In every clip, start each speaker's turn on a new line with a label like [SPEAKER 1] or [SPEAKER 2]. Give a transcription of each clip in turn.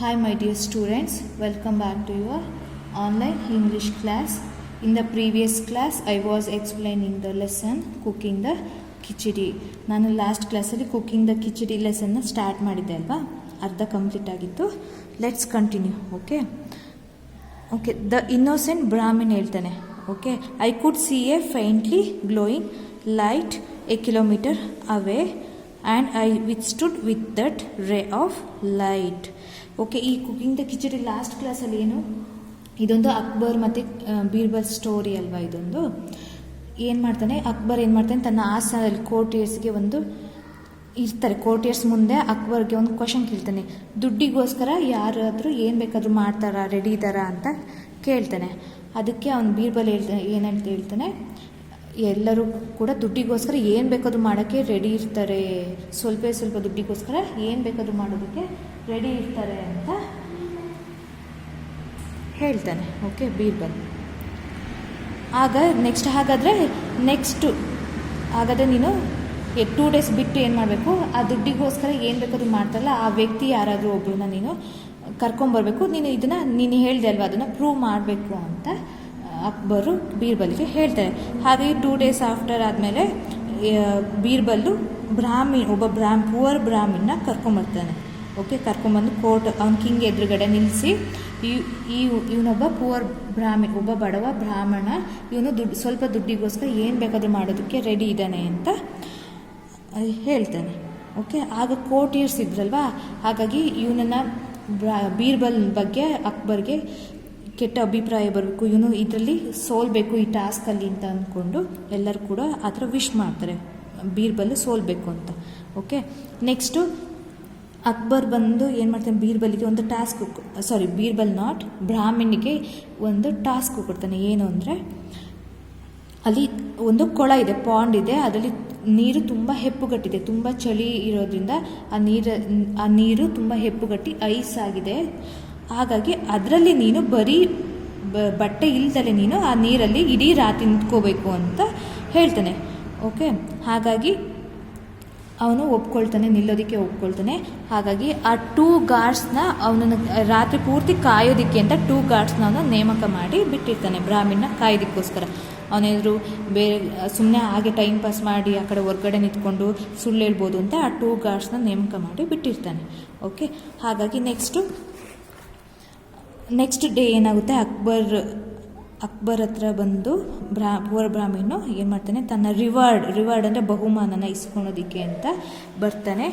[SPEAKER 1] Hi my dear students, welcome back to your online English class. In the previous class I was explaining the lesson cooking the khichdi. ನಾನು last ಕ್ಲಾಸಲ್ಲಿ cooking the khichdi ಲೆಸನ್ನ start ಮಾಡಿದ್ದೆ ಅಲ್ವಾ, ಅರ್ಧ complete ಆಗಿತ್ತು. Let's continue. Okay the innocent brahmin ಹೇಳ್ತಾನೆ. Okay I could see a faintly glowing light a kilometre away and I withstood with that ray of light. Okay, ಈ cooking the khichdi last ಕ್ಲಾಸಲ್ಲಿ ಏನು, ಇದೊಂದು ಅಕ್ಬರ್ ಮತ್ತು ಬೀರ್ಬಲ್ ಸ್ಟೋರಿ ಅಲ್ವಾ. ಇದೊಂದು ಏನು ಮಾಡ್ತಾನೆ, ಅಕ್ಬರ್ ಏನು ಮಾಡ್ತಾನೆ, ತನ್ನ ಆಸ್ಥಾನದಲ್ಲಿ ಕೋರ್ಟಿಯರ್ಸ್ಗೆ ಒಂದು ಇರ್ತಾರೆ, ಕೋರ್ಟಿಯರ್ಸ್ ಮುಂದೆ ಅಕ್ಬರ್ಗೆ ಒಂದು ಕ್ವಶನ್ ಕೇಳ್ತಾನೆ. ದುಡ್ಡಿಗೋಸ್ಕರ ಯಾರಾದರೂ ಏನು ಬೇಕಾದರೂ ಮಾಡ್ತಾರಾ, ರೆಡಿ ಇದ್ದಾರಾ ಅಂತ ಕೇಳ್ತಾನೆ. ಅದಕ್ಕೆ ಅವನು ಬೀರ್ಬಲ್ ಏನಂತ ಹೇಳ್ತಾನೆ, ಎಲ್ಲರೂ ಕೂಡ ದುಡ್ಡಿಗೋಸ್ಕರ ಏನು ಬೇಕಾದ್ರೂ ಮಾಡೋಕ್ಕೆ ರೆಡಿ ಇರ್ತಾರೆ, ಸ್ವಲ್ಪ ದುಡ್ಡಿಗೋಸ್ಕರ ಏನು ಬೇಕಾದ್ರೂ ಮಾಡೋದಕ್ಕೆ ರೆಡಿ ಇರ್ತಾರೆ ಅಂತ ಹೇಳ್ತಾನೆ. ಓಕೆ, ಬೀರ್ಬಲ್. ಆಗ ಹಾಗಾದರೆ ನೀನು 2 ಡೇಸ್ ಬಿಟ್ಟು ಏನು ಮಾಡಬೇಕು, ಆ ದುಡ್ಡಿಗೋಸ್ಕರ ಏನು ಬೇಕಾದ್ರೂ ಮಾಡ್ತಾರಲ್ಲ ಆ ವ್ಯಕ್ತಿ ಯಾರಾದರೂ ಒಬ್ಬರನ್ನ ನೀನು ಕರ್ಕೊಂಬರ್ಬೇಕು, ನೀನು ಹೇಳಿದೆ ಅಲ್ವಾ, ಅದನ್ನು ಪ್ರೂವ್ ಮಾಡಬೇಕು ಅಂತ ಅಕ್ಬರು ಬೀರ್ಬಲ್ಗೆ ಹೇಳ್ತಾರೆ. ಹಾಗಾಗಿ 2 ಡೇಸ್ ಆಫ್ಟರ್ ಆದಮೇಲೆ ಬೀರ್ಬಲ್ಲು ಪುವರ್ ಬ್ರಾಹ್ಮಿನ್ನ ಕರ್ಕೊಂಬರ್ತಾನೆ. ಓಕೆ, ಕರ್ಕೊಂಬಂದು ಅವ್ನ ಕಿಂಗ್ ಎದುರುಗಡೆ ನಿಲ್ಲಿಸಿ, ಇವನೊಬ್ಬ ಪುವರ್ ಬ್ರಾಹ್ಮಿನ್, ಒಬ್ಬ ಬಡವ ಬ್ರಾಹ್ಮಣ, ಇವನು ಸ್ವಲ್ಪ ದುಡ್ಡಿಗೋಸ್ಕರ ಏನು ಬೇಕಾದರೂ ಮಾಡೋದಕ್ಕೆ ರೆಡಿ ಇದ್ದಾನೆ ಅಂತ ಹೇಳ್ತಾನೆ. ಓಕೆ, ಆಗ ಕೋರ್ಟಿಯರ್ಸ್ ಇದ್ರಲ್ವಾ, ಹಾಗಾಗಿ ಇವನನ್ನು ಬೀರ್ಬಲ್ ಬಗ್ಗೆ ಅಕ್ಬರ್ಗೆ ಕೆಟ್ಟ ಅಭಿಪ್ರಾಯ ಬರಬೇಕು, ಇವನು ಇದರಲ್ಲಿ ಸೋಲ್ಬೇಕು ಈ ಟಾಸ್ಕಲ್ಲಿ ಅಂತ ಅಂದ್ಕೊಂಡು ಎಲ್ಲರೂ ಕೂಡ ಆ ಥರ ವಿಶ್ ಮಾಡ್ತಾರೆ, ಬೀರ್ಬಲ್ ಸೋಲ್ಬೇಕು ಅಂತ. ಓಕೆ, ನೆಕ್ಸ್ಟು ಅಕ್ಬರ್ ಬಂದು ಏನು ಮಾಡ್ತಾನೆ, ಬೀರ್ಬಲ್ಗೆ ಒಂದು ಬ್ರಾಹ್ಮಣಿಗೆ ಒಂದು ಟಾಸ್ಕ್ ಕೊಡ್ತಾನೆ. ಏನು ಅಂದರೆ, ಅಲ್ಲಿ ಒಂದು ಕೊಳ ಇದೆ, ಪಾಂಡ್ ಇದೆ, ಅದರಲ್ಲಿ ನೀರು ತುಂಬ ಹೆಪ್ಪುಗಟ್ಟಿದೆ, ತುಂಬ ಚಳಿ ಇರೋದ್ರಿಂದ ಆ ನೀರು ತುಂಬ ಹೆಪ್ಪುಗಟ್ಟಿ ಐಸ್ ಆಗಿದೆ. ಹಾಗಾಗಿ ಅದರಲ್ಲಿ ನೀನು ಬರೀ ಬಟ್ಟೆ ಇಲ್ದಲೆ ನೀನು ಆ ನೀರಲ್ಲಿ ಇಡೀ ರಾತ್ರಿ ನಿಂತ್ಕೋಬೇಕು ಅಂತ ಹೇಳ್ತಾನೆ. ಓಕೆ, ಹಾಗಾಗಿ ಅವನು ನಿಲ್ಲೋದಕ್ಕೆ ಒಪ್ಕೊಳ್ತಾನೆ. ಹಾಗಾಗಿ ಆ 2 ಗಾರ್ಡ್ಸ್ನ ಅವನನ್ನು ರಾತ್ರಿ ಪೂರ್ತಿ ಕಾಯೋದಕ್ಕೆ ಅಂತ 2 ಗಾರ್ಡ್ಸ್ನ ಅವನು ನೇಮಕ ಮಾಡಿ ಬಿಟ್ಟಿರ್ತಾನೆ, ಬ್ರಾಹ್ಮಿನ್ನ ಕಾಯೋದಕ್ಕೋಸ್ಕರ. ಅವನೇನಾದ್ರು ಬೇರೆ ಸುಮ್ಮನೆ ಹಾಗೆ ಟೈಮ್ ಪಾಸ್ ಮಾಡಿ ಆ ಕಡೆ ಹೊರ್ಗಡೆ ನಿಂತ್ಕೊಂಡು ಸುಳ್ಳು ಹೇಳ್ಬೋದು ಅಂತ ಆ 2 ಗಾರ್ಡ್ಸ್ನ ನೇಮಕ ಮಾಡಿ ಬಿಟ್ಟಿರ್ತಾನೆ. ಓಕೆ, ಹಾಗಾಗಿ ನೆಕ್ಸ್ಟ್ ಡೇ ಏನಾಗುತ್ತೆ, ಅಕ್ಬರ್ ಹತ್ರ ಬಂದು ಪುವರ್ ಬ್ರಾಹ್ಮಿನ್ನು ಏನು ಮಾಡ್ತಾನೆ, ತನ್ನ ರಿವಾರ್ಡ್ ಅಂದರೆ ಬಹುಮಾನನ ಇಸ್ಕೊಳೋದಕ್ಕೆ ಅಂತ ಬರ್ತಾನೆ.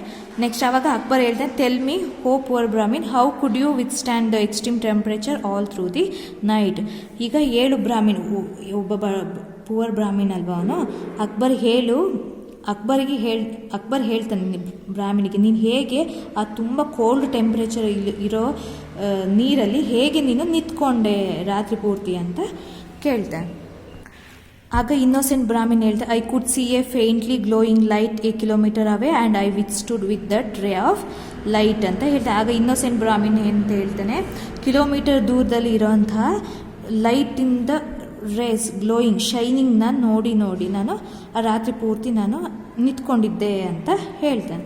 [SPEAKER 1] ನೆಕ್ಸ್ಟ್ ಆವಾಗ ಅಕ್ಬರ್ ಹೇಳ್ತಾನೆ, tell me O poor Brahmin, how could you withstand the extreme temperature all through the night. ಈಗ 7 ಬ್ರಾಹ್ಮಿನ್, ಒಬ್ಬ ಪುವರ್ ಬ್ರಾಹ್ಮಿನ್ ಅಲ್ವಾ ಅವನು, ಅಕ್ಬರ್ ಹೇಳ್ತಾನೆ ಬ್ರಾಹ್ಮಣಿಗೆ, ನೀನು ಹೇಗೆ ಆ ತುಂಬ ಕೋಲ್ಡ್ ಟೆಂಪ್ರೇಚರ್ ಇರೋ ನೀರಲ್ಲಿ ಹೇಗೆ ನೀನು ನಿಂತ್ಕೊಂಡೆ ರಾತ್ರಿ ಪೂರ್ತಿ ಅಂತ ಕೇಳ್ತಾನೆ. ಆಗ ಇನ್ನೋಸೆಂಟ್ ಬ್ರಾಹ್ಮಿನ್ ಹೇಳ್ತಾರೆ, I could see a faintly glowing light a kilometre away and I withstood with that ray of light ಅಂತ ಹೇಳ್ತಾನೆ. ಆಗ ಇನ್ನೋಸೆಂಟ್ ಬ್ರಾಹ್ಮಿನ್ ಅಂತ ಹೇಳ್ತಾನೆ, ಕಿಲೋಮೀಟರ್ ದೂರದಲ್ಲಿ ಇರೋಂತಹ ಲೈಟಿಂದ ರೇಸ್ ಗ್ಲೋಯಿಂಗ್ ಶೈನಿಂಗ್ನ ನೋಡಿ ನಾನು ಆ ರಾತ್ರಿ ಪೂರ್ತಿ ನಾನು ನಿಂತ್ಕೊಂಡಿದ್ದೆ ಅಂತ ಹೇಳ್ತಾನೆ.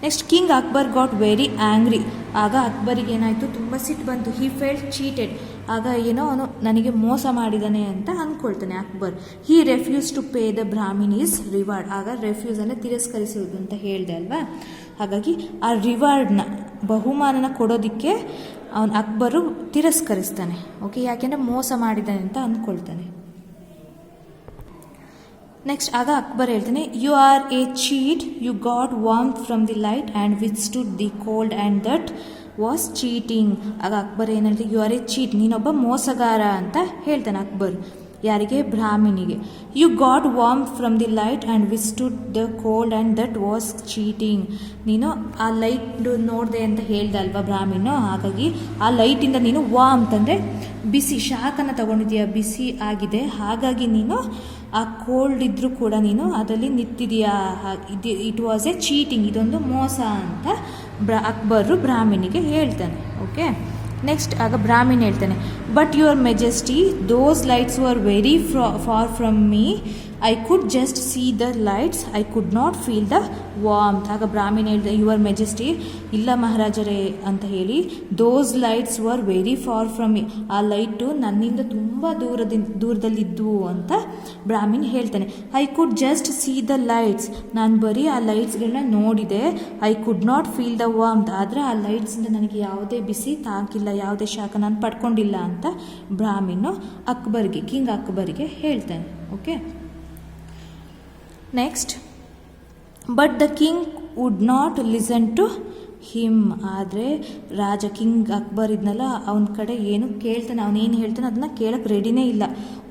[SPEAKER 1] Next king Akbar got very angry. ಆಗ ಅಕ್ಬರಿಗೆ ಏನಾಯಿತು, ತುಂಬ ಸಿಟ್ಟು ಬಂತು. He felt cheated. ಆಗ ಏನೋ ಅವನು ನನಗೆ ಮೋಸ ಮಾಡಿದ್ದಾನೆ ಅಂತ ಅಂದ್ಕೊಳ್ತಾನೆ Akbar. He refuse to pay the brahmin his reward. ಆಗ ರೆಫ್ಯೂಸ್ ಅಂದರೆ ತಿರಸ್ಕರಿಸೋದು ಅಂತ ಹೇಳಿದೆ ಅಲ್ವಾ, ಹಾಗಾಗಿ ಆ ರಿವಾರ್ಡ್ನ ಬಹುಮಾನನ ಕೊಡೋದಕ್ಕೆ ಅಕ್ಬರು ತಿರಸ್ಕರಿಸ್ತಾನೆ. ಓಕೆ, ಯಾಕೆಂದರೆ ಮೋಸ ಮಾಡಿದ್ದಾನೆ ಅಂತ ಅಂದ್ಕೊಳ್ತಾನೆ. ನೆಕ್ಸ್ಟ್ ಆಗ ಅಕ್ಬರ್ ಹೇಳ್ತಾನೆ, you are a cheat, you got warmth from the light and withstood the cold and that was cheating. ಆಗ ಅಕ್ಬರ್ ಏನು ಹೇಳ್ತಾನೆ, ಯು ಆರ್ ಎ ಚೀಟ್, ನೀನೊಬ್ಬ ಮೋಸಗಾರ ಅಂತ ಹೇಳ್ತಾನೆ ಅಕ್ಬರ್. ಯಾರಿಗೆ, ಬ್ರಾಹ್ಮಿಣಿಗೆ. You got warmth from the light and withstood the cold and that was cheating. ನೀನು ಆ ಲೈಟ್ ನೋಡಿದೆ ಅಂತ ಹೇಳ್ದೆ ಅಲ್ವಾ ಬ್ರಾಹ್ಮಿನು, ಹಾಗಾಗಿ ಆ ಲೈಟಿಂದ ನೀನು ವಾರ್ಮ್ತ್ ಅಂದರೆ ಬಿಸಿ, ಶಾಖನ ತಗೊಂಡಿದ್ದೀಯ, ಬಿಸಿ ಆಗಿದೆ, ಹಾಗಾಗಿ ನೀನು ಆ ಕೋಲ್ಡ್ ಇದ್ದರೂ ಕೂಡ ನೀನು ಅದರಲ್ಲಿ ನಿಂತಿದೆಯಾ, ಇಟ್ ವಾಸ್ ಎ ಚೀಟಿಂಗ್, ಇದೊಂದು ಮೋಸ ಅಂತ ಅಕ್ಬರು ಬ್ರಾಹ್ಮಿಣಿಗೆ ಹೇಳ್ತಾನೆ. ಓಕೆ, ನೆಕ್ಸ್ಟ್ ಆಗ ಬ್ರಾಹ್ಮಿನ್ ಹೇಳ್ತಾನೆ, but your majesty, those lights were very far from me I could just see the lights, I could not feel the warmth. ಆಗ ಬ್ರಾಹ್ಮಣ ಹೇಳಿದೆ, ಯುವರ್ ಮೆಜೆಸ್ಟಿ, ಇಲ್ಲ ಮಹಾರಾಜರೇ ಅಂತ ಹೇಳಿ, those lights were very far from me, ಆ light ನನ್ನಿಂದ ತುಂಬ ದೂರದಲ್ಲಿದ್ದವು ಅಂತ ಬ್ರಾಹ್ಮಣ ಹೇಳ್ತಾನೆ. I could just see the lights, ನಾನು ಬರೀ ಆ ಲೈಟ್ಸ್ಗಳನ್ನ ನೋಡಿದೆ. I could not feel the ವಾರ್ಮ್ತ್, ಆದರೆ ಆ ಲೈಟ್ಸಿಂದ ನನಗೆ ಯಾವುದೇ ಬಿಸಿ ತಾಕಿಲ್ಲ, ಯಾವುದೇ ಶಾಖ ನಾನು ಪಡ್ಕೊಂಡಿಲ್ಲ ಅಂತ ಬ್ರಾಹ್ಮಣ ಅಕ್ಬರ್ಗೆ, ಕಿಂಗ್ ಅಕ್ಬರ್ಗೆ ಹೇಳ್ತಾನೆ. Okay, next, but the king would not listen to him. ಆದರೆ ರಾಜ ಕಿಂಗ್ ಅಕ್ಬರ್ ಇದ್ನಲ್ಲ, ಅವನ ಕಡೆ ಏನು ಕೇಳ್ತಾನೆ, ಅವನೇನು ಹೇಳ್ತಾನೆ ಅದನ್ನ ಕೇಳಕ್ಕೆ ರೆಡಿನೇ ಇಲ್ಲ.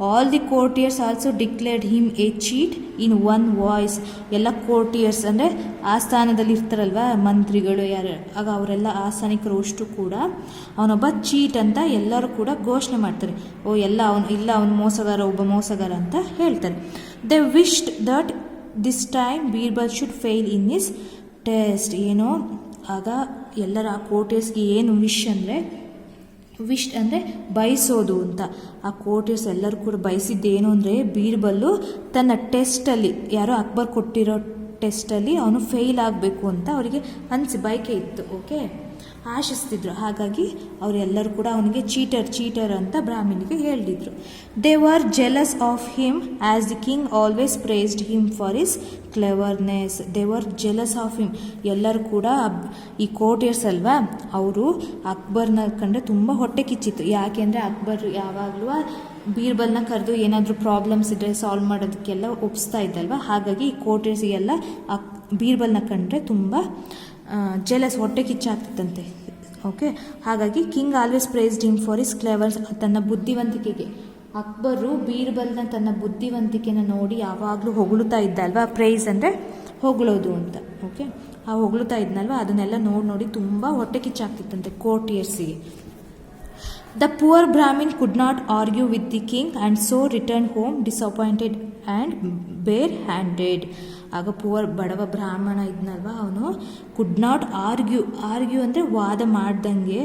[SPEAKER 1] All the courtiers also declared him a cheat in one voice. ಎಲ್ಲ ಕೋರ್ಟಿಯರ್ಸ್ ಅಂದರೆ ಆಸ್ಥಾನದಲ್ಲಿ ಇರ್ತಾರಲ್ವ ಮಂತ್ರಿಗಳು ಯಾರು, ಆಗ ಅವರೆಲ್ಲ ಆಸ್ಥಾನಿಕರು ಅಷ್ಟು ಕೂಡ ಅವನೊಬ್ಬ ಚೀಟ್ ಅಂತ ಎಲ್ಲರೂ ಕೂಡ ಘೋಷಣೆ ಮಾಡ್ತಾರೆ. ಅವನು ಮೋಸಗಾರ, ಒಬ್ಬ ಮೋಸಗಾರ ಅಂತ ಹೇಳ್ತಾರೆ. They wished that this time Birbal should fail in his test. ಏನೋ ಆಗ ಎಲ್ಲರ ಆ ಕೋರ್ಟಿಯರ್ಸ್ಗೆ ಏನು ವಿಶ್ ಅಂದರೆ ಬಯಸೋದು ಅಂತ. ಆ ಕೋರ್ಟಿಯರ್ಸ್ ಎಲ್ಲರೂ ಕೂಡ ಬಯಸಿದ್ದೇನು ಅಂದರೆ ಬೀರ್ಬಲ್ಲು ತನ್ನ ಟೆಸ್ಟಲ್ಲಿ, ಯಾರೋ ಅಕ್ಬರ್ ಕೊಟ್ಟಿರೋ ಟೆಸ್ಟಲ್ಲಿ ಅವನು ಫೇಲ್ ಆಗಬೇಕು ಅಂತ ಅವರಿಗೆ ಬಯಕೆ ಇತ್ತು. ಓಕೆ, ಆಶಿಸ್ತಿದ್ರು. ಹಾಗಾಗಿ ಅವರೆಲ್ಲರೂ ಕೂಡ ಅವನಿಗೆ ಚೀಟರ್ ಅಂತ ಬ್ರಾಹ್ಮಣಿಗೆ ಹೇಳಿದ್ರು. They were jealous of him as the king always praised him for his cleverness. They were jealous of him. ಎಲ್ಲರೂ ಕೂಡ ಈ ಕೋರ್ಟಿಯರ್ಸ್ ಅಲ್ವಾ, ಅವರು ಅಕ್ಬರ್ನ ಕಂಡ್ರೆ ತುಂಬ ಹೊಟ್ಟೆ ಕಿಚ್ಚಿತ್ತು. ಯಾಕೆಂದರೆ ಅಕ್ಬರ್ ಯಾವಾಗಲೂ ಬೀರ್ಬಲ್ನ ಕರೆದು ಏನಾದರೂ ಪ್ರಾಬ್ಲಮ್ಸ್ ಇದ್ದರೆ ಸಾಲ್ವ್ ಮಾಡೋದಕ್ಕೆಲ್ಲ ಒಪ್ಪಿಸ್ತಾ ಇದ್ದಲ್ವ. ಹಾಗಾಗಿ ಈ ಕೋರ್ಟಿಯರ್ಸಿಗೆಲ್ಲ ಬೀರ್ಬಲ್ನ ಕಂಡ್ರೆ ತುಂಬ ಜೆಲಸ್, ಹೊಟ್ಟೆ ಕಿಚ್ಚಾಗ್ತಿತ್ತಂತೆ. ಓಕೆ, ಹಾಗಾಗಿ king always praised him for his cleverness, ತನ್ನ ಬುದ್ಧಿವಂತಿಕೆಗೆ. ಅಕ್ಬರು ಬೀರ್ಬಲ್ನ ತನ್ನ ಬುದ್ಧಿವಂತಿಕೆನ ನೋಡಿ ಯಾವಾಗಲೂ ಹೊಗಳುತ್ತಾ ಇದ್ದ ಅಲ್ವಾ. ಪ್ರೈಸ್ ಅಂದರೆ ಹೊಗಳೋದು ಅಂತ. ಓಕೆ, ಆ ಹೊಗಳುತ್ತಾ ಇದ್ನಲ್ವ, ಅದನ್ನೆಲ್ಲ ನೋಡಿ ತುಂಬ ಹೊಟ್ಟೆ ಕಿಚ್ಚಾಗ್ತಿತ್ತಂತೆ ಕೋರ್ಟಿಯರ್ಸಿಗೆ. The poor Brahmin could not argue with the king and so returned home disappointed and bare-handed. ಆಗ ಬಡವ ಬ್ರಾಹ್ಮಣ ಇದ್ನಲ್ವ, ಅವನು ಕುಡ್ ನಾಟ್ ಆರ್ಗ್ಯೂ ಅಂದರೆ ವಾದ ಮಾಡ್ದಂಗೆ.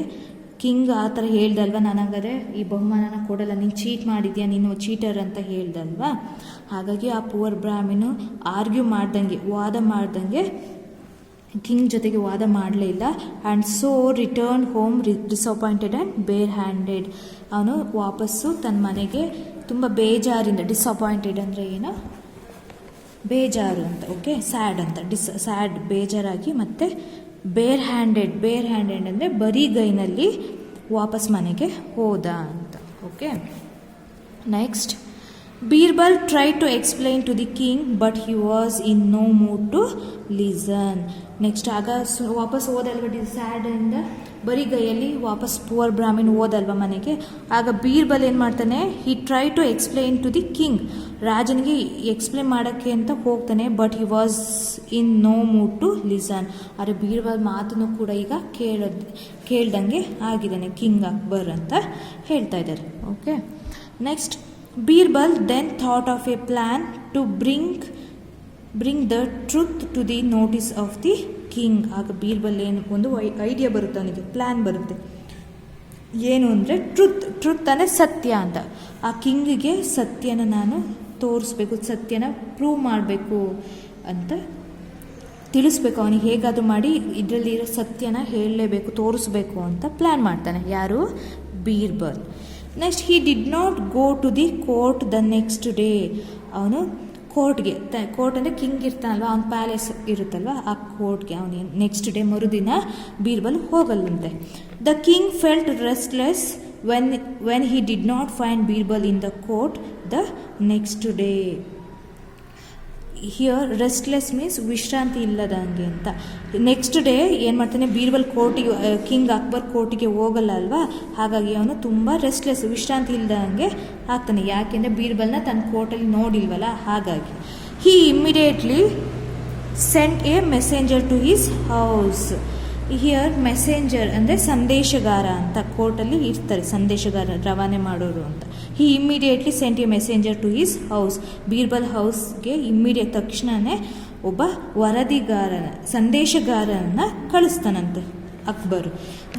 [SPEAKER 1] ಕಿಂಗ್ ಆ ಥರ ಹೇಳ್ದಲ್ವ, ನನಗಾದ್ರೆ ಈ ಬಹುಮಾನನ ಕೊಡಲ್ಲ, ನೀನು ಚೀಟ್ ಮಾಡಿದ್ಯಾ, ನೀನು ಚೀಟರ್ ಅಂತ ಹೇಳ್ದಲ್ವ. ಹಾಗಾಗಿ ಆ ಪುವರ್ ಬ್ರಾಹ್ಮಣ ವಾದ ಮಾಡ್ದಂಗೆ ಕಿಂಗ್ ಜೊತೆಗೆ ವಾದ ಮಾಡಲೇ ಇಲ್ಲ. And so return home disappointed and ಬೇರ್ ಹ್ಯಾಂಡೆಡ್. ಅವನು ವಾಪಸ್ಸು ತನ್ನ ಮನೆಗೆ ತುಂಬ ಬೇಜಾರಿಂದ, ಡಿಸಪಾಯಿಂಟೆಡ್ ಅಂದರೆ ಏನೋ ಬೇಜಾರು ಅಂತ. ಓಕೆ, ಸ್ಯಾಡ್ ಅಂತ, ಸ್ಯಾಡ್ ಬೇಜಾರಾಗಿ, ಮತ್ತು ಬೇರ್ ಹ್ಯಾಂಡೆಡ್ ಅಂದರೆ ಬರಿಗೈನಲ್ಲಿ ವಾಪಸ್ ಮನೆಗೆ ಹೋದ ಅಂತ. Okay, next, Birbal tried to explain to the king but he was in no mood to listen. Next ಆಗ ವಾಪಸ್ ಹೋದಲ್ವ, ಸ್ಯಾಡಿಂದ ಬರಿಗೈಯಲ್ಲಿ ವಾಪಸ್ ಪುವರ್ ಬ್ರಾಹ್ಮಣ್ ಹೋದಲ್ವ ಮನೆಗೆ. ಆಗ ಬೀರ್ಬಲ್ ಏನು ಮಾಡ್ತಾನೆ, he try to explain to the king, ರಾಜನಿಗೆ ಎಕ್ಸ್ಪ್ಲೇನ್ ಮಾಡೋಕ್ಕೆ ಅಂತ ಹೋಗ್ತಾನೆ. But he was in no mood to listen. ಆದರೆ ಬೀರ್ಬಲ್ ಮಾತನ್ನು ಕೂಡ ಈಗ ಕೇಳ್ದಂಗೆ ಆಗಿದ್ದಾನೆ ಕಿಂಗ್ ಅಕ್ಬರ್ ಅಂತ ಹೇಳ್ತಾ ಇದ್ದಾರೆ. Okay, next, Birbal then thought of a plan to bring the truth to the notice of the king. ಆಗ ಬೀರ್ಬಲ್ ಒಂದು ಐಡಿಯಾ ಬರುತ್ತೆ, ಅವನಿಗೆ ಪ್ಲ್ಯಾನ್ ಬರುತ್ತೆ. ಏನು ಅಂದರೆ ಟ್ರುತ್ ಅಂದರೆ ಸತ್ಯ ಅಂತ. ಆ ಕಿಂಗಿಗೆ ಸತ್ಯನ ನಾನು ತೋರಿಸ್ಬೇಕು, ಸತ್ಯನ ಪ್ರೂವ್ ಮಾಡಬೇಕು ಅಂತ ತಿಳಿಸ್ಬೇಕು. ಅವನಿಗೆ ಹೇಗಾದರೂ ಮಾಡಿ ಇದರಲ್ಲಿರೋ ಸತ್ಯನ ಹೇಳಲೇಬೇಕು, ತೋರಿಸ್ಬೇಕು ಅಂತ ಪ್ಲ್ಯಾನ್ ಮಾಡ್ತಾನೆ. ಯಾರು? Birbal. Next, he did not go to the court the next day. ಅವನು ಕೋರ್ಟ್ ಅಂದರೆ ಕಿಂಗ್ ಇರ್ತಾನಲ್ವ, ಅವನ ಪ್ಯಾಲೇಸ್ ಇರುತ್ತಲ್ವ, ಆ ಕೋರ್ಟ್ಗೆ ಅವನು ನೆಕ್ಸ್ಟ್ ಡೇ ಮರುದಿನ ಬೀರ್ಬಲ್ ಹೋಗಲ್ಲಂತೆ. The king felt restless when he did not find Birbal in the court the next day. Here restless means ವಿಶ್ರಾಂತಿ ಇಲ್ಲದಂಗೆ ಅಂತ. ನೆಕ್ಸ್ಟ್ ಡೇ ಏನು ಮಾಡ್ತಾನೆ, ಬೀರ್ಬಲ್ ಕೋರ್ಟಿಗೆ, ಕಿಂಗ್ ಅಕ್ಬರ್ ಕೋರ್ಟಿಗೆ ಹೋಗಲ್ಲ ಅಲ್ವಾ, ಹಾಗಾಗಿ ಅವನು ತುಂಬ ರೆಸ್ಟ್ಲೆಸ್, ವಿಶ್ರಾಂತಿ ಇಲ್ಲದಂಗೆ ಆಗ್ತಾನೆ. ಯಾಕೆಂದರೆ ಬೀರ್ಬಲ್ನ ತನ್ನ ಕೋರ್ಟಲ್ಲಿ ನೋಡಿಲ್ವಲ್ಲ, ಹಾಗಾಗಿ. He immediately sent a messenger to his house. Here messenger ಅಂದರೆ ಸಂದೇಶಗಾರ ಅಂತ, ಕೋರ್ಟಲ್ಲಿ ಇರ್ತಾರೆ ಸಂದೇಶಗಾರ, ರವಾನೆ ಮಾಡೋರು ಅಂತ. He immediately sent a messenger to his house. Birbal ಹೌಸ್ಗೆ ಇಮ್ಮಿಡಿಯೇಟ್ ತಕ್ಷಣವೇ ಒಬ್ಬ ಸಂದೇಶಗಾರನ ಕಳಿಸ್ತಾನಂತೆ Akbar.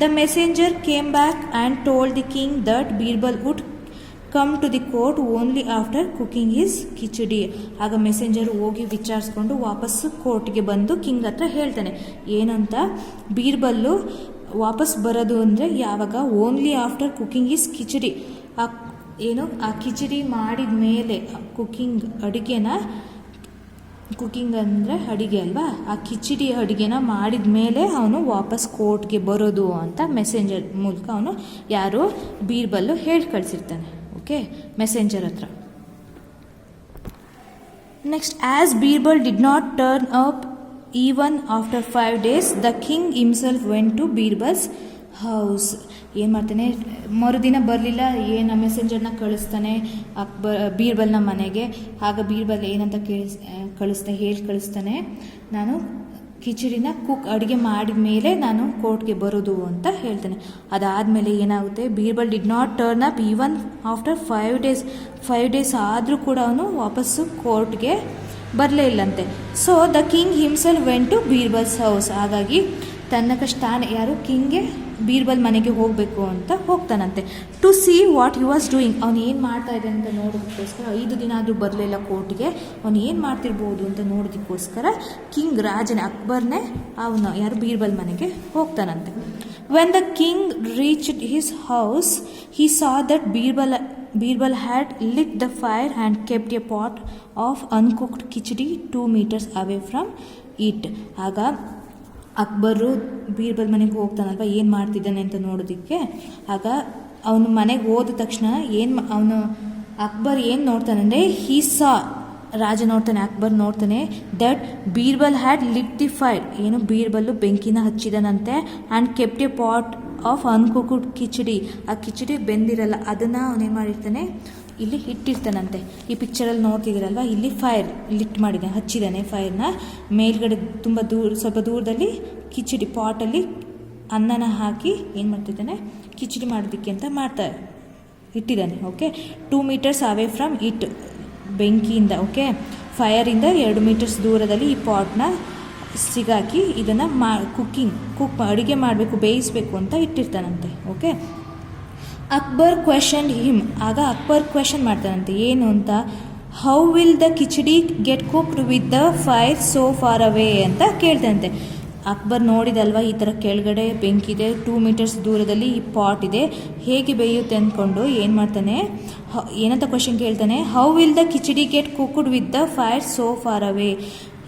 [SPEAKER 1] The messenger came back and told the king that Birbal would come to the court only after cooking his khichdi. ಆಗ ಮೆಸೆಂಜರ್ ಹೋಗಿ ವಿಚಾರಿಸ್ಕೊಂಡು ವಾಪಸ್ಸು ಕೋರ್ಟ್ಗೆ ಬಂದು ಕಿಂಗ್ ಹತ್ರ ಹೇಳ್ತಾನೆ ಏನಂತ, ಬೀರ್ಬಲ್ಲು ವಾಪಸ್ ಬರೋದು ಅಂದರೆ ಯಾವಾಗ, only after cooking is khichdi, ಆ ಕಿಚಡಿ ಮಾಡಿದ ಮೇಲೆ, ಕುಕಿಂಗ್ ಅಂದರೆ ಅಡಿಗೆ ಅಲ್ವಾ, ಆ ಕಿಚಡಿ ಅಡುಗೆನ ಮಾಡಿದ ಮೇಲೆ ಅವನು ವಾಪಸ್ ಕೋರ್ಟ್ಗೆ ಬರೋದು ಅಂತ ಮೆಸೆಂಜರ್ ಮೂಲಕ ಅವನು ಯಾರು ಬೀರ್ಬಲ್ಲು ಹೇಳಿ ಕಳಿಸಿರ್ತಾನೆ. ಓಕೆ, ಮೆಸೆಂಜರ್ ಹತ್ರ. Next, as Birbal did not turn up even after 5 days, the king himself went to Birbal's house. ಏನು ಮಾಡ್ತಾನೆ, ಮರುದಿನ ಬರಲಿಲ್ಲ, ಏನು ಮೆಸೆಂಜರ್ನ ಕಳಿಸ್ತಾನೆ ಬೀರ್ಬಲ್ನ ಮನೆಗೆ. ಆಗ ಬೀರ್ಬಲ್ ಏನಂತ ಕಳಿಸ್ತಾನೆ, ನಾನು ಕಿಚಡಿನ ಅಡುಗೆ ಮಾಡಿದ ಮೇಲೆ ನಾನು ಕೋರ್ಟ್ಗೆ ಬರೋದು ಅಂತ ಹೇಳ್ತಾನೆ. ಅದಾದಮೇಲೆ ಏನಾಗುತ್ತೆ, Birbal did not turn up even after 5 days ಆದರೂ ಕೂಡ ಅವನು ವಾಪಸ್ಸು ಕೋರ್ಟ್ಗೆ ಬರಲೇ ಇಲ್ಲಂತೆ. So the king himself went to Birbal's house. ಹಾಗಾಗಿ ತನ್ನಕಷ್ಟಾನೆ ಯಾರು ಕಿಂಗ್ಗೆ ಬೀರ್ಬಲ್ ಮನೆಗೆ ಹೋಗಬೇಕು ಅಂತ ಹೋಗ್ತಾನಂತೆ. To see what he was doing, ಅವನು ಏನು ಮಾಡ್ತಾ ಇದೆ ಅಂತ ನೋಡೋದಕ್ಕೋಸ್ಕರ, 5 ದಿನ ಆದರೂ ಬರಲಿಲ್ಲ ಕೋರ್ಟ್ಗೆ, ಅವನು ಏನು ಮಾಡ್ತಿರ್ಬೋದು ಅಂತ ನೋಡೋದಕ್ಕೋಸ್ಕರ ಕಿಂಗ್ ರಾಜನೇ ಅಕ್ಬರ್ನೇ ಅವನು ಯಾರು ಬೀರ್ಬಲ್ ಮನೆಗೆ ಹೋಗ್ತಾನಂತೆ. When the king reached his house he saw that Birbal had lit the fire and kept a pot of uncooked khichdi 2 meters away from it. ಆಗ ಅಕ್ಬರು ಬೀರ್ಬಲ್ ಮನೆಗೆ ಹೋಗ್ತಾನಲ್ವ, ಏನು ಮಾಡ್ತಿದ್ದಾನೆ ಅಂತ ನೋಡೋದಕ್ಕೆ. ಆಗ ಅವನು ಮನೆಗೆ ಹೋದ ತಕ್ಷಣ ಅಕ್ಬರ್ ಏನು ನೋಡ್ತಾನೆ ಅಂದರೆ, ರಾಜ ನೋಡ್ತಾನೆ, ಅಕ್ಬರ್ ನೋಡ್ತಾನೆ, that Birbal had lit the fire, ಏನು ಬೀರ್ಬಲ್ಲು ಬೆಂಕಿನ ಹಚ್ಚಿದನಂತೆ, and kept a pot of uncooked khichdi, ಆ ಕಿಚಡಿ ಬೆಂದಿರಲ್ಲ ಅದನ್ನು ಅವನೇನು ಮಾಡಿರ್ತಾನೆ, ಇಲ್ಲಿ ಇಟ್ಟಿರ್ತಾನಂತೆ. ಈ ಪಿಕ್ಚರಲ್ಲಿ ನೋಡ್ತಿದ್ದೀರಲ್ವ, ಇಲ್ಲಿ ಫೈರ್ ಲಿಟ್ ಮಾಡಿದ್ದಾನೆ, ಹಚ್ಚಿದ್ದಾನೆ ಫೈರ್ನ. ಮೇಲ್ಗಡೆ ಸ್ವಲ್ಪ ದೂರದಲ್ಲಿ ಕಿಚಡಿ ಪಾಟಲ್ಲಿ ಅನ್ನನ ಹಾಕಿ ಏನು ಮಾಡ್ತಿದ್ದಾನೆ, ಕಿಚಡಿ ಮಾಡೋದಕ್ಕೆ ಅಂತ ಇಟ್ಟಿದ್ದಾನೆ. Okay, 2 meters away from it, ಬೆಂಕಿಯಿಂದ, ಓಕೆ, ಫೈರಿಂದ 2 meters ದೂರದಲ್ಲಿ ಈ ಪಾಟ್ನ ಸಿಗಾಕಿ ಇದನ್ನು ಅಡುಗೆ ಮಾಡಬೇಕು, ಬೇಯಿಸಬೇಕು ಅಂತ ಇಟ್ಟಿರ್ತಾನಂತೆ. Okay, Akbar questioned him. ಆಗ ಅಕ್ಬರ್ ಕ್ವೆಶನ್ ಮಾಡ್ತಾನಂತೆ, ಏನು ಅಂತ, how will the khichdi get cooked with the fire so far away ಅಂತ ಕೇಳ್ತಾನಂತೆ. ಅಕ್ಬರ್ ನೋಡಿದಲ್ವ, ಈ ಥರ ಕೆಳಗಡೆ ಬೆಂಕಿದೆ, 2 meters ದೂರದಲ್ಲಿ ಈ ಪಾಟ್ ಇದೆ, ಹೇಗೆ ಬೇಯುತ್ತೆ ಅಂದ್ಕೊಂಡು ಏನು ಮಾಡ್ತಾನೆ, ಏನಂತ ಕ್ವೆಶನ್ ಕೇಳ್ತಾನೆ, how will the khichdi get cooked with the fire so far ಅವೇ.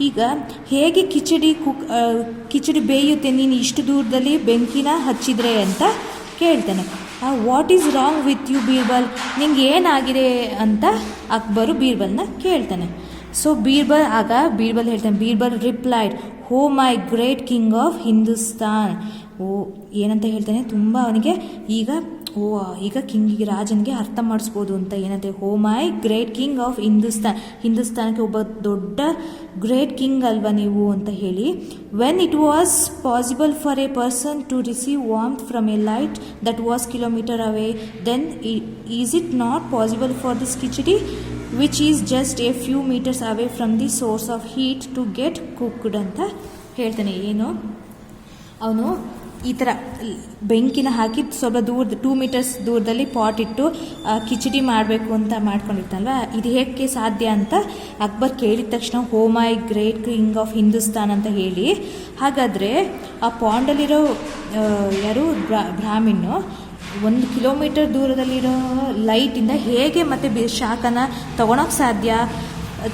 [SPEAKER 1] ಈಗ ಹೇಗೆ ಕಿಚಡಿ ಬೇಯುತ್ತೆ ನೀನು ಇಷ್ಟು ದೂರದಲ್ಲಿ ಬೆಂಕಿನ ಹಚ್ಚಿದ್ರೆ ಅಂತ ಕೇಳ್ತಾನೆ. What is wrong with you Birbal, ನಿಂಗೆ ಏನಾಗಿದೆ ಅಂತ ಅಕ್ಬರು ಬೀರ್ಬಲ್ನ ಕೇಳ್ತಾನೆ. ಸೊ ಬೀರ್ಬಲ್ ಹೇಳ್ತಾನೆ, ಬೀರ್ಬಲ್ ರಿಪ್ಲೈಡ್, ಹೋ my great king of Hindustan. ಏನಂತ ಹೇಳ್ತಾನೆ, ತುಂಬ ಅವನಿಗೆ ಈಗ ಕಿಂಗಿಗೆ, ರಾಜನಿಗೆ ಅರ್ಥ ಮಾಡಿಸ್ಬೋದು ಅಂತ. ಏನಂತೆ, O my great king of ಹಿಂದೂಸ್ತಾನಕ್ಕೆ ಒಬ್ಬ ದೊಡ್ಡ ಗ್ರೇಟ್ ಕಿಂಗ್ ಅಲ್ವಾ ನೀವು ಅಂತ ಹೇಳಿ. When it was possible for a person to receive warmth from a light that was kilometre away, then is it not possible for this khichdi which is just a few metres away from the source of heat to get cooked ಅಂತ ಹೇಳ್ತಾನೆ. ಏನು, ಅವನು ಈ ಥರ ಬೆಂಕಿನ ಹಾಕಿ ಸ್ವಲ್ಪ 2 meters ದೂರದಲ್ಲಿ pot ಇಟ್ಟು ಕಿಚಡಿ ಮಾಡಬೇಕು ಅಂತ ಮಾಡ್ಕೊಂಡಿರ್ತಾನಲ್ವ, ಇದು ಹೇಗೆ ಸಾಧ್ಯ ಅಂತ ಅಕ್ಬರ್ ಕೇಳಿದ ತಕ್ಷಣ ಹೋ my great king of Hindustan ಅಂತ ಹೇಳಿ. ಹಾಗಾದರೆ ಆ ಪಾಂಡಲ್ಲಿರೋ ಯಾರು ಬ್ರಾಹ್ಮಿಣ್ಣು 1 kilometer ದೂರದಲ್ಲಿರೋ ಲೈಟಿಂದ ಹೇಗೆ ಮತ್ತೆ ಶಾಖನ ತೊಗೊಳಕ್ಕೆ ಸಾಧ್ಯ,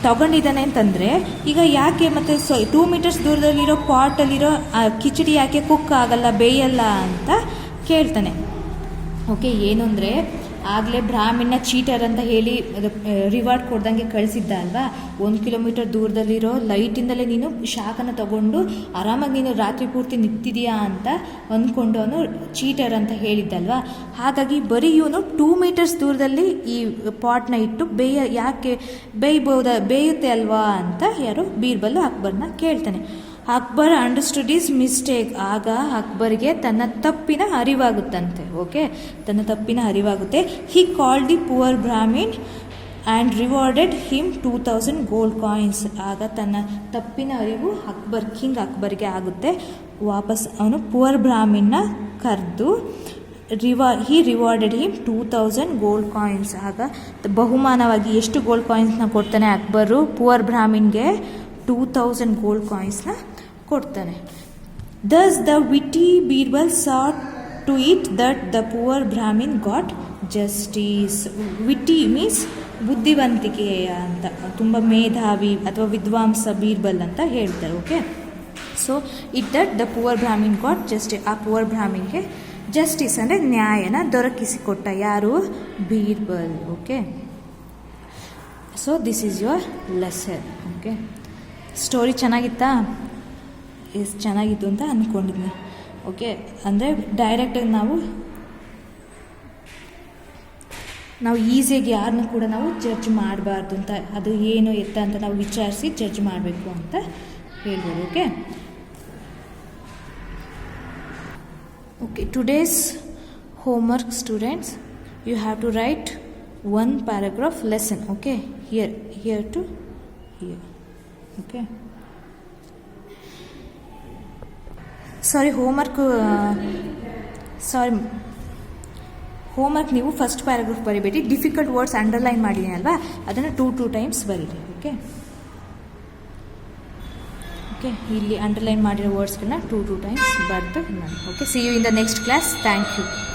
[SPEAKER 1] ತಗೊಂಡಿದ್ದಾನೆ ಅಂತಂದರೆ, ಈಗ ಯಾಕೆ ಮತ್ತು 2 meters ದೂರದಲ್ಲಿರೋ ಪಾಟಲ್ಲಿರೋ ಕಿಚಡಿ ಯಾಕೆ ಕುಕ್ ಆಗಲ್ಲ, ಬೇಯಲ್ಲ ಅಂತ ಕೇಳ್ತಾನೆ. ಓಕೆ, ಏನು ಅಂದರೆ, ಆಗಲೇ ಬ್ರಾಹ್ಮಣ ಚೀಟರ್ ಅಂತ ಹೇಳಿ ರಿವಾರ್ಡ್ ಕೊಡ್ದಂಗೆ ಕಳಿಸಿದ್ದ ಅಲ್ವಾ, 1 kilometer ದೂರದಲ್ಲಿರೋ ಲೈಟಿಂದಲೇ ನೀನು ಶಾಖನ ತಗೊಂಡು ಆರಾಮಾಗಿ ನೀನು ರಾತ್ರಿ ಪೂರ್ತಿ ನಿಂತಿದೆಯಾ ಅಂತ ಅಂದ್ಕೊಂಡು ಅವನು ಚೀಟರ್ ಅಂತ ಹೇಳಿದ್ದಲ್ವಾ. ಹಾಗಾಗಿ ಬರೀ ಇವನು 2 meters ದೂರದಲ್ಲಿ ಈ ಪಾಟ್ನ ಇಟ್ಟು ಯಾಕೆ ಬೇಯುತ್ತೆ ಅಲ್ವಾ ಅಂತ ಯಾರು ಬೀರ್ಬಲ್ ಅಕ್ಬರ್ನ ಕೇಳ್ತಾನೆ. Akbar understood his mistake. ಆಗ ಅಕ್ಬರ್ಗೆ ತನ್ನ ತಪ್ಪಿನ ಅರಿವಾಗುತ್ತಂತೆ. ಓಕೆ, ತನ್ನ ತಪ್ಪಿನ ಅರಿವಾಗುತ್ತೆ. He called the poor Brahmin and rewarded him 2000 gold coins. ಆಗ ತನ್ನ ತಪ್ಪಿನ ಅರಿವು ಕಿಂಗ್ ಅಕ್ಬರ್ಗೆ ಆಗುತ್ತೆ. ವಾಪಸ್ ಅವನು ಪುವರ್ ಬ್ರಾಹ್ಮಿನ್ನ ಕರೆದು ಹಿ ರಿವಾರ್ಡೆಡ್ ಹಿಮ್ 2000 ಗೋಲ್ಡ್ ಕಾಯಿನ್ಸ್. ಆಗ ಬಹುಮಾನವಾಗಿ ಎಷ್ಟು ಗೋಲ್ಡ್ ಕಾಯಿನ್ಸ್ನ ಕೊಡ್ತಾನೆ ಅಕ್ಬರು ಪುವರ್ ಬ್ರಾಹ್ಮಿನ್ಗೆ 2000 ಗೋಲ್ಡ್ ಕಾಯಿನ್ಸ್ನ ಕೊಡ್ತಾನೆ. Thus the witty Birbal saw to it that the poor Brahmin got justice. Witty means ಬುದ್ಧಿವಂತಿಕೆ ಅಂತ, ತುಂಬ ಮೇಧಾವಿ ಅಥವಾ ವಿದ್ವಾಂಸ ಬೀರ್ಬಲ್ ಅಂತ ಹೇಳ್ತಾರೆ. Okay, so it that the poor Brahmin got justice. ಆ ಪುವರ್ ಬ್ರಾಹ್ಮಿನ್ಗೆ ಜಸ್ಟಿಸ್ ಅಂದರೆ ನ್ಯಾಯನ ದೊರಕಿಸಿಕೊಟ್ಟ. ಯಾರು? Birbal. Okay, so this is your lesson. Okay, story ಚೆನ್ನಾಗಿತ್ತಾ? ಎಷ್ಟು ಚೆನ್ನಾಗಿತ್ತು ಅಂತ ಅಂದ್ಕೊಂಡಿದ್ದೆ. ಓಕೆ, ಅಂದರೆ ಡೈರೆಕ್ಟಾಗಿ ನಾವು ಈಸಿಯಾಗಿ ಯಾರನ್ನೂ ಕೂಡ ನಾವು ಜಡ್ಜ್ ಮಾಡಬಾರ್ದು ಅಂತ, ಅದು ಏನು ಎತ್ತ ಅಂತ ನಾವು ವಿಚಾರಿಸಿ ಜಡ್ಜ್ ಮಾಡಬೇಕು ಅಂತ ಹೇಳ್ಬೋದು. Okay okay today's homework students, you have to write 1 paragraph lesson. Okay, here to here. Okay, homework ನೀವು ಫಸ್ಟ್ ಪ್ಯಾರಾಗ್ರಾಫ್ ಬರಿಬೇಡಿ. ಡಿಫಿಕಲ್ಟ್ ವರ್ಡ್ಸ್ ಅಂಡರ್ಲೈನ್ ಮಾಡಿದ್ದೀನಿ ಅಲ್ವಾ, ಅದನ್ನು 2 ಟೈಮ್ಸ್ ಬರೀರಿ. ಓಕೆ ಓಕೆ, ಇಲ್ಲಿ ಅಂಡರ್ಲೈನ್ ಮಾಡಿರೋ ವರ್ಡ್ಸ್ಗಳನ್ನ 2 ಟೈಮ್ಸ್ ಬರೆದು. Okay, see you in the next class. Thank you.